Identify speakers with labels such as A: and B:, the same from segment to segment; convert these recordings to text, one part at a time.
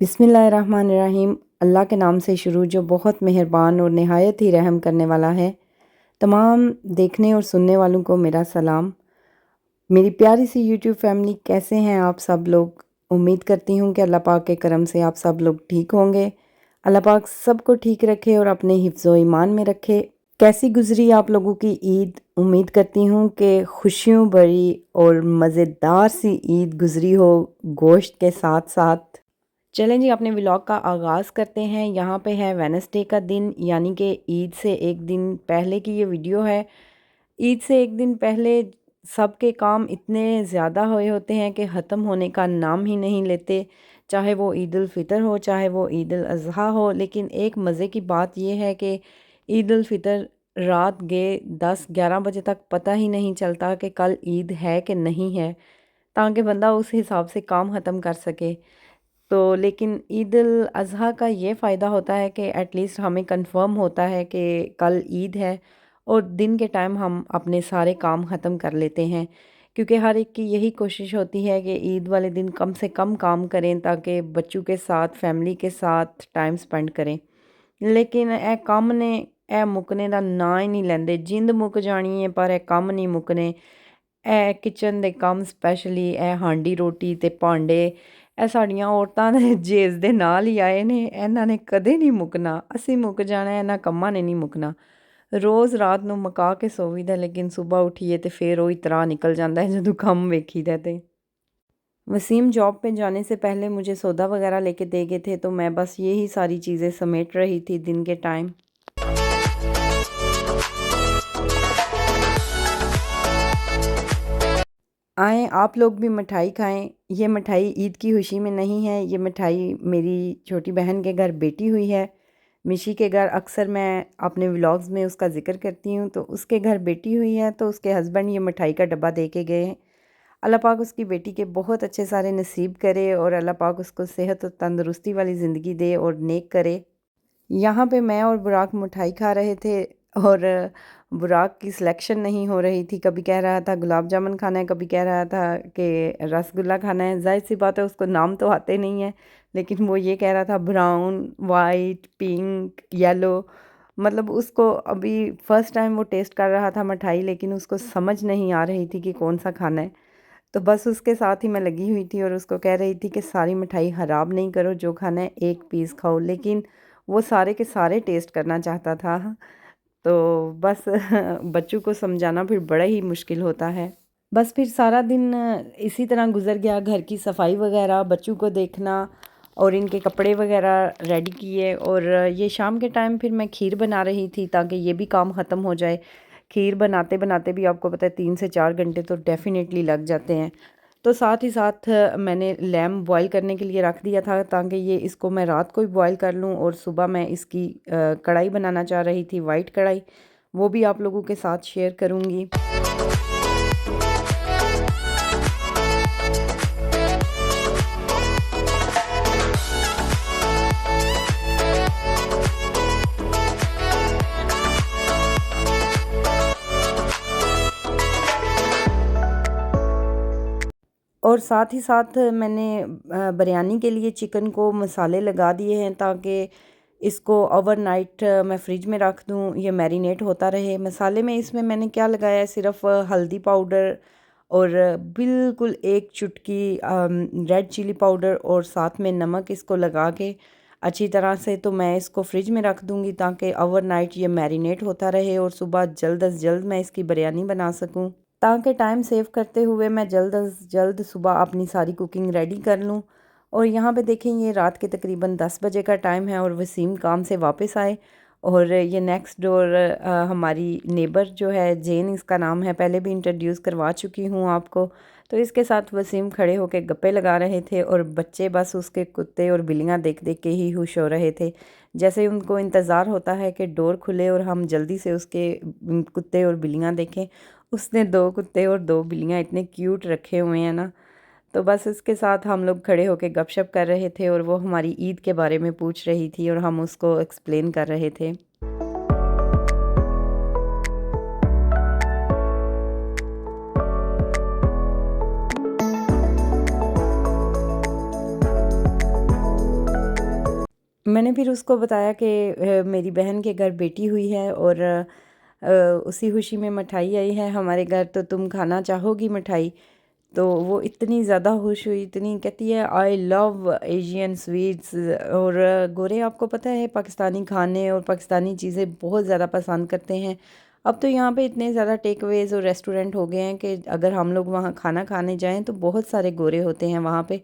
A: बिस्मिल्लाहिर्रहमानिर्रहीम। अल्लाह के नाम से शुरू जो बहुत मेहरबान और नहायत ही रहम करने वाला है। तमाम देखने और सुनने वालों को मेरा सलाम। मेरी प्यारी सी यूट्यूब फैमिली, कैसे हैं आप सब लोग? उम्मीद करती हूँ कि अल्लाह पाक के करम से आप सब लोग ठीक होंगे। अल्लाह पाक सबको ठीक रखे और अपने हिफ्ज़ो ईमान में रखे। कैसी गुज़री आप लोगों की ईद? उम्मीद करती हूँ कि खुशियों भरी और मज़ेदार सी ईद गुज़री हो, गोश्त के साथ साथ। चलें जी, अपने व्लॉग का आगाज़ करते हैं। यहाँ पे है वेडनेसडे का दिन, यानी कि ईद से एक दिन पहले की ये वीडियो है। ईद से एक दिन पहले सबके काम इतने ज़्यादा हुए होते हैं कि ख़त्म होने का नाम ही नहीं लेते, चाहे वो ईद उल फ़ितर हो, चाहे वो ईद उल अज़हा हो। लेकिन एक मज़े की बात यह है कि ईद उल फ़ितर रात गए 10-11 बजे तक पता ही नहीं चलता कि कल ईद है कि नहीं है, ताकि बंदा उस हिसाब से काम ख़त्म कर सके। तो लेकिन ईद उल अज़हा का ये फ़ायदा होता है कि एटलीस्ट हमें कंफर्म होता है कि कल ईद है, और दिन के टाइम हम अपने सारे काम ख़त्म कर लेते हैं, क्योंकि हर एक की यही कोशिश होती है कि ईद वाले दिन कम से कम काम करें ताकि बच्चों के साथ, फैमिली के साथ टाइम स्पेंड करें। लेकिन ए काम ने ए मुकने का ना ही नहीं लेंदे। जिंद मुक जानी है पर ए कम नहीं मुकने। ए किचन ਦੇ ਕੰਮ ਸਪੈਸ਼ਲੀ ਇਹ ਹਾਂਡੀ ਰੋਟੀ ਤੇ ਭਾਂਡੇ, ਇਹ ਸਾਡੀਆਂ ਔਰਤਾਂ ਦੇ ਜੇਜ਼ ਦੇ ਨਾਲ ਹੀ ਆਏ ਨੇ। ਇਹਨਾਂ ਨੇ ਕਦੇ ਨਹੀਂ ਮੁੱਕਣਾ। ਅਸੀਂ ਮੁੱਕ ਜਾਣਾ, ਇਹਨਾਂ ਕੰਮਾਂ ਨੇ ਨਹੀਂ ਮੁੱਕਣਾ। ਰੋਜ਼ ਰਾਤ ਨੂੰ ਮੁਕਾ ਕੇ ਸੋਵੀਦਾ, ਲੇਕਿन सुबह उठिए तो फिर वही तरह निकल जाता है ਜਦੋਂ ਕੰਮ ਵੇਖੀਦਾ। ਤੇ वसीम जॉब पे जाने से पहले मुझे सौदा वगैरह लेके दे गए थे, तो मैं बस यही सारी चीज़ें समेट रही थी दिन के टाइम। आएँ आप लोग भी मिठाई खाएं। ये मिठाई ईद की खुशी में नहीं है, ये मिठाई मेरी छोटी बहन के घर बेटी हुई है। मिशी के घर अक्सर मैं अपने व्लॉग्स में उसका ज़िक्र करती हूँ, तो उसके घर बेटी हुई है, तो उसके हस्बैंड ये मिठाई का डब्बा दे के गए हैं। अल्लाह पाक उसकी बेटी के बहुत अच्छे सारे नसीब करे और अल्लाह पाक उसको सेहत और तंदुरुस्ती वाली ज़िंदगी दे और नेक करे। यहाँ पे मैं और बुराक मिठाई खा रहे थे, और बुराक की सिलेक्शन नहीं हो रही थी। कभी कह रहा था गुलाब जामुन खाना है, कभी कह रहा था कि रसगुल्ला खाना है। ज़ाहिर सी बात है, उसको नाम तो आते नहीं है, लेकिन वो ये कह रहा था ब्राउन, वाइट, पिंक, येलो। मतलब उसको अभी फ़र्स्ट टाइम वो टेस्ट कर रहा था मिठाई, लेकिन उसको समझ नहीं आ रही थी कि कौन सा खाना है। तो बस उसके साथ ही मैं लगी हुई थी और उसको कह रही थी कि सारी मिठाई ख़राब नहीं करो, जो खाना है एक पीस खाओ। लेकिन वो सारे के सारे टेस्ट करना चाहता था। तो बस बच्चों को समझाना फिर बड़ा ही मुश्किल होता है। बस फिर सारा दिन इसी तरह गुज़र गया। घर की सफाई वगैरह, बच्चों को देखना और इनके कपड़े वगैरह रेडी किए। और ये शाम के टाइम फिर मैं खीर बना रही थी ताकि ये भी काम ख़त्म हो जाए। खीर बनाते बनाते भी आपको पता है 3 से 4 घंटे तो डेफ़िनेटली लग जाते हैं। तो साथ ही साथ मैंने लैम बॉयल करने के लिए रख दिया था, ताकि ये इसको मैं रात को ही बॉयल कर लूँ और सुबह मैं इसकी कढ़ाई बनाना चाह रही थी, वाइट कढ़ाई। वो भी आप लोगों के साथ शेयर करूँगी। और साथ ही साथ मैंने बिरयानी के लिए चिकन को मसाले लगा दिए हैं, ताकि इसको ओवरनाइट मैं फ़्रिज में रख दूँ, ये मैरिनेट होता रहे। मसाले में इसमें मैंने क्या लगाया है, सिर्फ़ हल्दी पाउडर और बिल्कुल एक चुटकी रेड चिली पाउडर और साथ में नमक, इसको लगा के अच्छी तरह से तो मैं इसको फ्रिज में रख दूँगी, ताकि ओवरनाइट ये मैरिनेट होता रहे और सुबह जल्द अज़ जल्द मैं इसकी बिरयानी बना सकूँ। ताकि टाइम सेव करते हुए मैं जल्द अज़ जल्द सुबह अपनी सारी कुकिंग रेडी कर लूँ। और यहाँ पे देखें, ये रात के तकरीबन 10 बजे का टाइम है और वसीम काम से वापस आए। और ये नेक्स्ट डोर हमारी नेबर जो है, जेन इसका नाम है, पहले भी इंट्रोड्यूस करवा चुकी हूँ आपको। तो इसके साथ वसीम खड़े होकर गप्पे लगा रहे थे और बच्चे बस उसके कुत्ते और बिल्लियाँ देख देख के ही खुश हो रहे थे। जैसे उनको इंतज़ार होता है कि डोर खुले और हम जल्दी से उसके कुत्ते और बिल्लियाँ देखें। उसने 2 कुत्ते और 2 बिल्लियाँ इतने क्यूट रखे हुए हैं ना। तो बस इसके साथ हम लोग खड़े होकर गपशप कर रहे थे और वो हमारी ईद के बारे में पूछ रही थी और हम उसको एक्सप्लेन कर रहे थे। मैंने फिर उसको बताया कि मेरी बहन के घर बेटी हुई है और उसी खुशी में मिठाई आई है हमारे घर, तो तुम खाना चाहोगी मिठाई? तो वो इतनी ज़्यादा खुश हुई, इतनी कहती है आई लव एशियन स्वीट्स। और गोरे आपको पता है पाकिस्तानी खाने और पाकिस्तानी चीज़ें बहुत ज़्यादा पसंद करते हैं। अब तो यहाँ पे इतने ज़्यादा टेक अवेज़ और रेस्टोरेंट हो गए हैं कि अगर हम लोग वहाँ खाना खाने जाएं तो बहुत सारे गोरे होते हैं वहाँ पे,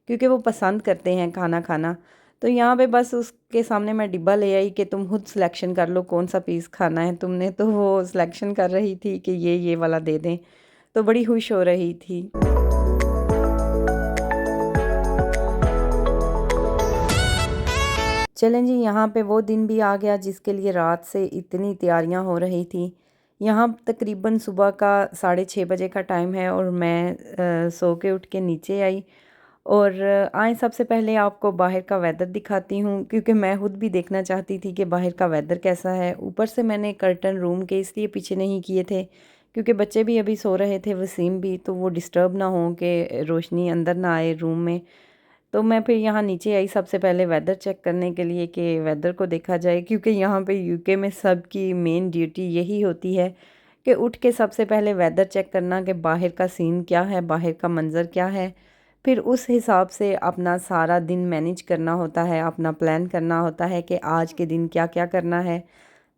A: क्योंकि वो पसंद करते हैं खाना खाना। तो यहाँ पे बस उसके सामने मैं डिब्बा ले आई कि तुम खुद सिलेक्शन कर लो कौन सा पीस खाना है तुमने, तो वो सिलेक्शन कर रही थी कि ये वाला दे दें, तो बड़ी खुश हो रही थी। चलें जी, यहाँ पे वो दिन भी आ गया जिसके लिए रात से इतनी तैयारियां हो रही थी। यहाँ तकरीबन सुबह का 6:30 बजे का टाइम है और मैं सो के उठ के नीचे आई। और आए सबसे पहले आपको बाहर का वेदर दिखाती हूँ, क्योंकि मैं खुद भी देखना चाहती थी कि बाहर का वेदर कैसा है। ऊपर से मैंने कर्टन रूम के इसलिए पीछे नहीं किए थे क्योंकि बच्चे भी अभी सो रहे थे, वसीम भी, तो वो डिस्टर्ब ना हो कि रोशनी अंदर ना आए रूम में। तो मैं फिर यहाँ नीचे आई सबसे पहले वेदर चेक करने के लिए कि वेदर को देखा जाए, क्योंकि यहाँ पे यूके में सबकी मेन ड्यूटी यही होती है कि उठ के सबसे पहले वेदर चेक करना कि बाहर का सीन क्या है, बाहर का मंज़र क्या है। फिर उस हिसाब से अपना सारा दिन मैनेज करना होता है, अपना प्लान करना होता है कि आज के दिन क्या क्या करना है।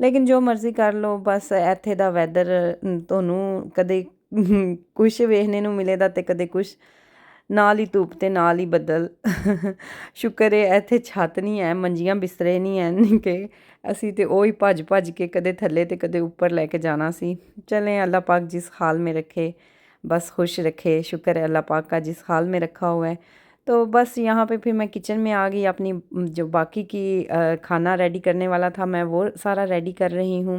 A: लेकिन जो मर्ज़ी कर लो, बस ਇੱਥੇ ਦਾ ਵੈਦਰ ਤੁਹਾਨੂੰ ਕਦੇ ਕੁਛ ਵੇਖਣੇ ਨੂੰ ਮਿਲੇਗਾ ਤੇ ਕਦੇ ਕੁਛ, ਨਾਲ ਹੀ ਧੁੱਪ ਤੇ ਨਾਲ ਹੀ ਬੱਦਲ। ਸ਼ੁਕਰ ਹੈ ਇੱਥੇ ਛੱਤ ਨਹੀਂ ਹੈ, ਮੰਜੀਆਂ ਬਿਸਤਰੇ ਨਹੀਂ ਹਨ ਕਿ ਅਸੀਂ ਤੇ ਉਹੀ ਭੱਜ ਭੱਜ ਕੇ ਕਦੇ ਥੱਲੇ ਤੇ ਕਦੇ ਉੱਪਰ ਲੈ ਕੇ ਜਾਣਾ ਸੀ। चलें, अल्लाह पाक जिस हाल में रखे बस खुश रखे। शुक्र है अल्लाह पाक का जिस हाल में रखा हुआ है। तो बस यहाँ पे फिर मैं किचन में आ गई, अपनी जो बाकी की खाना रेडी करने वाला था मैं वो सारा रेडी कर रही हूँ,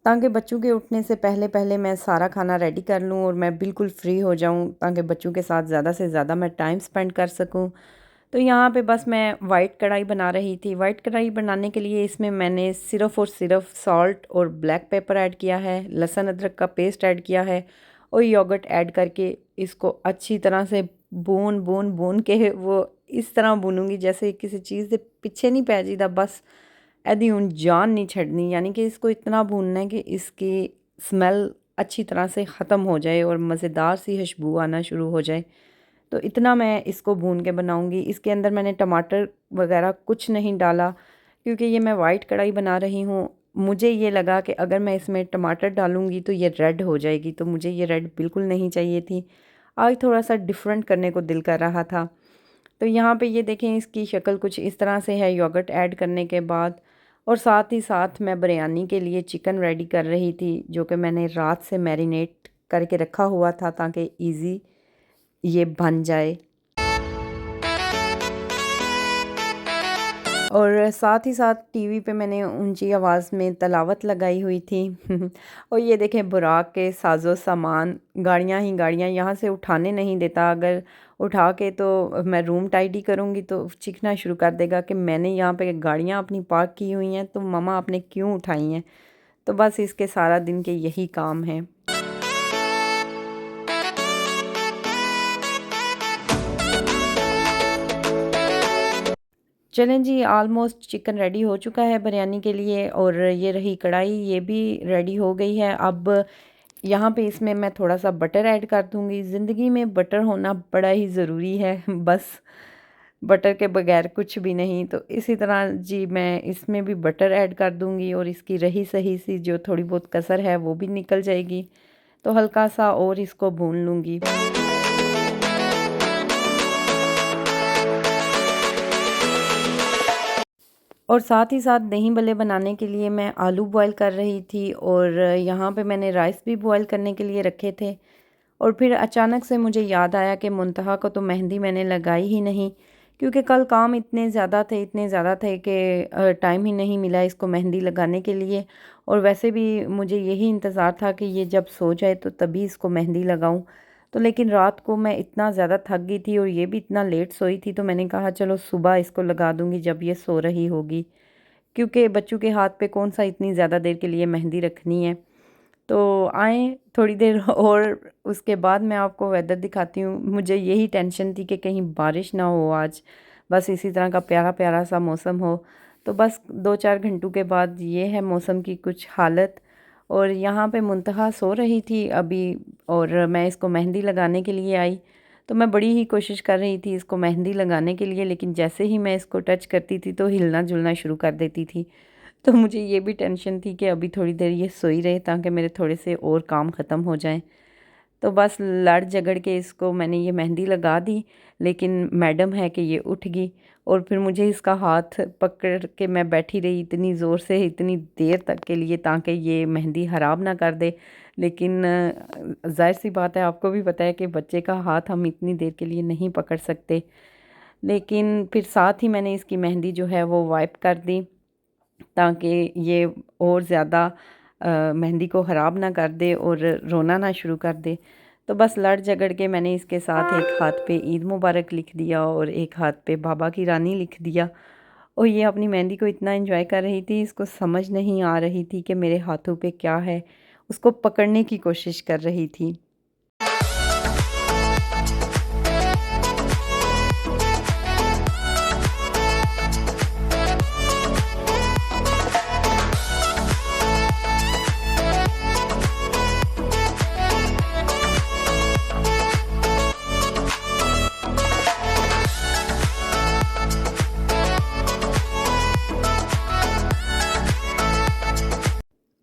A: ताकि बच्चों के उठने से पहले पहले मैं सारा खाना रेडी कर लूँ और मैं बिल्कुल फ्री हो जाऊँ, ताकि बच्चों के साथ ज़्यादा से ज़्यादा मैं टाइम स्पेंड कर सकूँ। तो यहाँ पे बस मैं वाइट कढ़ाई बना रही थी। वाइट कढ़ाई बनाने के लिए इसमें मैंने सिर्फ़ और सिर्फ सॉल्ट और ब्लैक पेपर ऐड किया है, लहसुन अदरक का पेस्ट ऐड किया है और योगर्ट ऐड करके इसको अच्छी तरह से भून भून भून के वो इस तरह भूनूंगी जैसे किसी चीज़ से पीछे नहीं पै जाइदा। बस ਇਹਦੀ ਹੁਣ जान नहीं छड़नी, यानी कि इसको इतना भूनना है कि इसकी स्मेल अच्छी तरह से ख़त्म हो जाए और मज़ेदार सी खुशबू आना शुरू हो जाए। तो इतना मैं इसको भून के बनाऊंगी। इसके अंदर मैंने टमाटर वगैरह कुछ नहीं डाला, क्योंकि ये मैं वाइट कढ़ाई बना रही हूँ। मुझे ये लगा कि अगर मैं इसमें टमाटर डालूंगी तो ये रेड हो जाएगी, तो मुझे ये रेड बिल्कुल नहीं चाहिए थी। आज थोड़ा सा डिफरेंट करने को दिल कर रहा था। तो यहाँ पे ये देखें, इसकी शक्ल कुछ इस तरह से है योगर्ट ऐड करने के बाद। और साथ ही साथ मैं बिरयानी के लिए चिकन रेडी कर रही थी, जो कि मैंने रात से मैरिनेट करके रखा हुआ था ताकि इजी ये बन जाए। और साथ ही साथ टीवी पे मैंने ऊंची आवाज़ में तलावत लगाई हुई थी। और ये देखें, बुराक के साजो सामान, गाड़ियाँ ही गाड़ियाँ, यहाँ से उठाने नहीं देता। अगर उठा के तो मैं रूम टाइडी करूँगी तो चीखना शुरू कर देगा कि मैंने यहाँ पे गाड़ियाँ अपनी पार्क की हुई हैं तो ममा आपने क्यों उठाई हैं। तो बस इसके सारा दिन के यही काम है। चलें जी, ऑलमोस्ट चिकन रेडी हो चुका है बिरयानी के लिए और ये रही कढ़ाई, ये भी रेडी हो गई है। अब यहाँ पे इसमें मैं थोड़ा सा बटर ऐड कर दूँगी। ज़िंदगी में बटर होना बड़ा ही ज़रूरी है, बस बटर के बगैर कुछ भी नहीं। तो इसी तरह जी मैं इसमें भी बटर ऐड कर दूँगी और इसकी रही सही सी जो थोड़ी बहुत कसर है वो भी निकल जाएगी। तो हल्का सा और इसको भून लूँगी। और साथ ही साथ दही भल्ले बनाने के लिए मैं आलू बॉईल कर रही थी और यहाँ पे मैंने राइस भी बॉईल करने के लिए रखे थे। और फिर अचानक से मुझे याद आया कि मुंतहा को तो मेहंदी मैंने लगाई ही नहीं, क्योंकि कल काम इतने ज़्यादा थे कि टाइम ही नहीं मिला इसको मेहंदी लगाने के लिए। और वैसे भी मुझे यही इंतज़ार था कि ये जब सो जाए तो तभी इसको मेहंदी लगाऊं। तो लेकिन रात को मैं इतना ज़्यादा थक गई थी और ये भी इतना लेट सोई थी, तो मैंने कहा चलो सुबह इसको लगा दूँगी जब ये सो रही होगी, क्योंकि बच्चों के हाथ पे कौन सा इतनी ज़्यादा देर के लिए मेहंदी रखनी है। तो आए थोड़ी देर और उसके बाद मैं आपको वेदर दिखाती हूँ। मुझे यही टेंशन थी कि कहीं बारिश ना हो आज, बस इसी तरह का प्यारा प्यारा सा मौसम हो। तो बस 2-4 घंटों के बाद ये है मौसम की कुछ हालत। और यहाँ पे मुंतहा सो रही थी अभी, और मैं इसको मेहंदी लगाने के लिए आई। तो मैं बड़ी ही कोशिश कर रही थी इसको मेहंदी लगाने के लिए, लेकिन जैसे ही मैं इसको टच करती थी तो हिलना-जुलना शुरू कर देती थी। तो मुझे ये भी टेंशन थी कि अभी थोड़ी देर ये सोई रहे ताकि मेरे थोड़े से और काम ख़त्म हो जाएँ। तो बस लड़ झगड़ के इसको मैंने ये मेहंदी लगा दी, लेकिन मैडम है कि ये उठ गई और फिर मुझे इसका हाथ पकड़ के मैं बैठी रही इतनी ज़ोर से, इतनी देर तक के लिए, ताकि ये मेहंदी ख़राब ना कर दे। लेकिन ज़ाहिर सी बात है, आपको भी पता है कि बच्चे का हाथ हम इतनी देर के लिए नहीं पकड़ सकते। लेकिन फिर साथ ही मैंने इसकी मेहंदी जो है वो वाइप कर दी, ताकि ये और ज़्यादा मेहंदी को ख़राब ना कर दे और रोना ना शुरू कर दे। तो बस लड़ झगड़ के मैंने इसके साथ एक हाथ पे ईद मुबारक लिख दिया और एक हाथ पे बाबा की रानी लिख दिया। और ये अपनी मेहंदी को इतना एंजॉय कर रही थी, इसको समझ नहीं आ रही थी कि मेरे हाथों पे क्या है, उसको पकड़ने की कोशिश कर रही थी।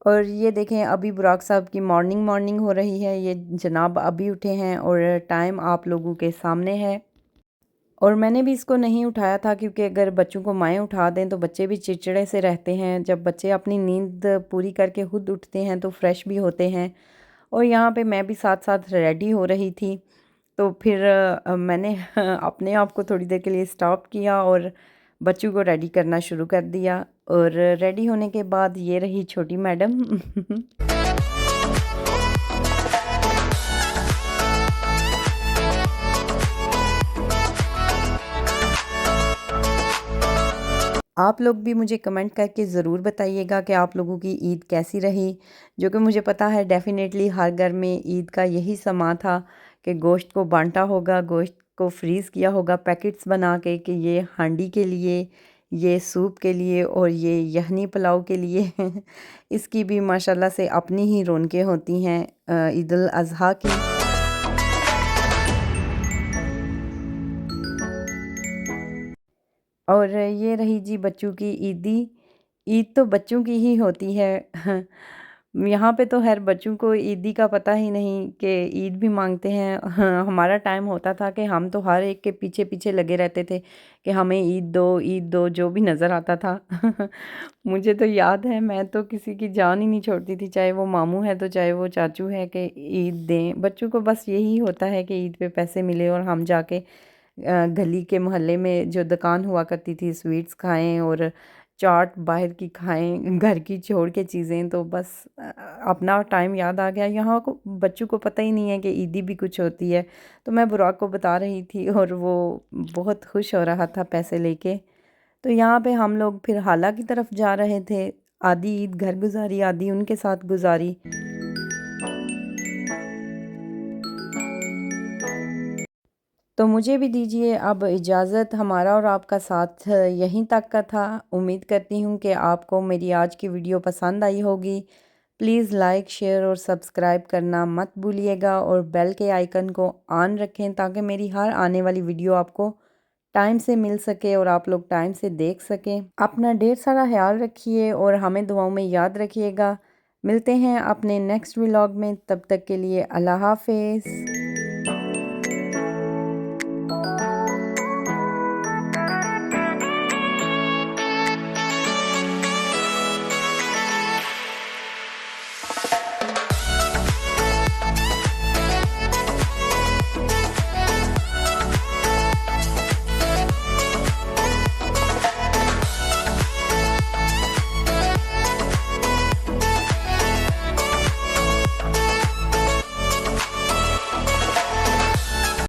A: और ये देखें, अभी बुराक साहब की मॉर्निंग मॉर्निंग हो रही है। ये जनाब अभी उठे हैं और टाइम आप लोगों के सामने है। और मैंने भी इसको नहीं उठाया था, क्योंकि अगर बच्चों को माएँ उठा दें तो बच्चे भी चिड़चिड़े से रहते हैं। जब बच्चे अपनी नींद पूरी करके खुद उठते हैं तो फ्रेश भी होते हैं। और यहाँ पे मैं भी साथ-साथ रेडी हो रही थी। तो फिर मैंने अपने आप को थोड़ी देर के लिए स्टॉप किया और बच्चों को रेडी करना शुरू कर दिया। और रेडी होने के बाद ये रही छोटी मैडम। आप लोग भी मुझे कमेंट करके ज़रूर बताइएगा कि आप लोगों की ईद कैसी रही। जो कि मुझे पता है डेफ़िनेटली हर घर में ईद का यही समा था कि गोश्त को बाँटा होगा, गोश्त को फ्रीज़ किया होगा पैकेट्स बना के कि ये हांडी के लिए, ये सूप के लिए और ये यखनी पुलाव के लिए। इसकी भी माशाल्लाह से अपनी ही रौनकें होती हैं ईद उल अज़हा की। और ये रही जी बच्चों की ईदी। ईद तो बच्चों की ही होती है। यहाँ पे तो खैर बच्चों को ईदी का पता ही नहीं कि ईद भी मांगते हैं। हमारा टाइम होता था कि हम तो हर एक के पीछे पीछे लगे रहते थे कि हमें ईद दो, जो भी नज़र आता था। मुझे तो याद है, मैं तो किसी की जान ही नहीं छोड़ती थी, चाहे वो मामू है तो चाहे वो चाचू है, कि ईद दें। बच्चों को बस यही होता है कि ईद पे पैसे मिले और हम जाके गली के मोहल्ले में जो दुकान हुआ करती थी स्वीट्स खाएं और चाट बाहर की खाएं, घर की छोड़ के चीज़ें। तो बस अपना टाइम याद आ गया। यहाँ को बच्चों को पता ही नहीं है कि ईदी भी कुछ होती है। तो मैं बुराक को बता रही थी और वो बहुत खुश हो रहा था पैसे लेके। तो यहाँ पे हम लोग फिर हाला की तरफ जा रहे थे। आधी ईद घर गुजारी, आधी उनके साथ गुजारी। तो मुझे भी दीजिए अब इजाज़त। हमारा और आपका साथ यहीं तक का था। उम्मीद करती हूँ कि आपको मेरी आज की वीडियो पसंद आई होगी। प्लीज़ लाइक, शेयर और सब्सक्राइब करना मत भूलिएगा और बेल के आइकन को ऑन रखें, ताकि मेरी हर आने वाली वीडियो आपको टाइम से मिल सके और आप लोग टाइम से देख सकें। अपना ढेर सारा ख्याल रखिए और हमें दुआओं में याद रखिएगा। मिलते हैं अपने नेक्स्ट व्लॉग में, तब तक के लिए अल्लाह हाफ़िज़।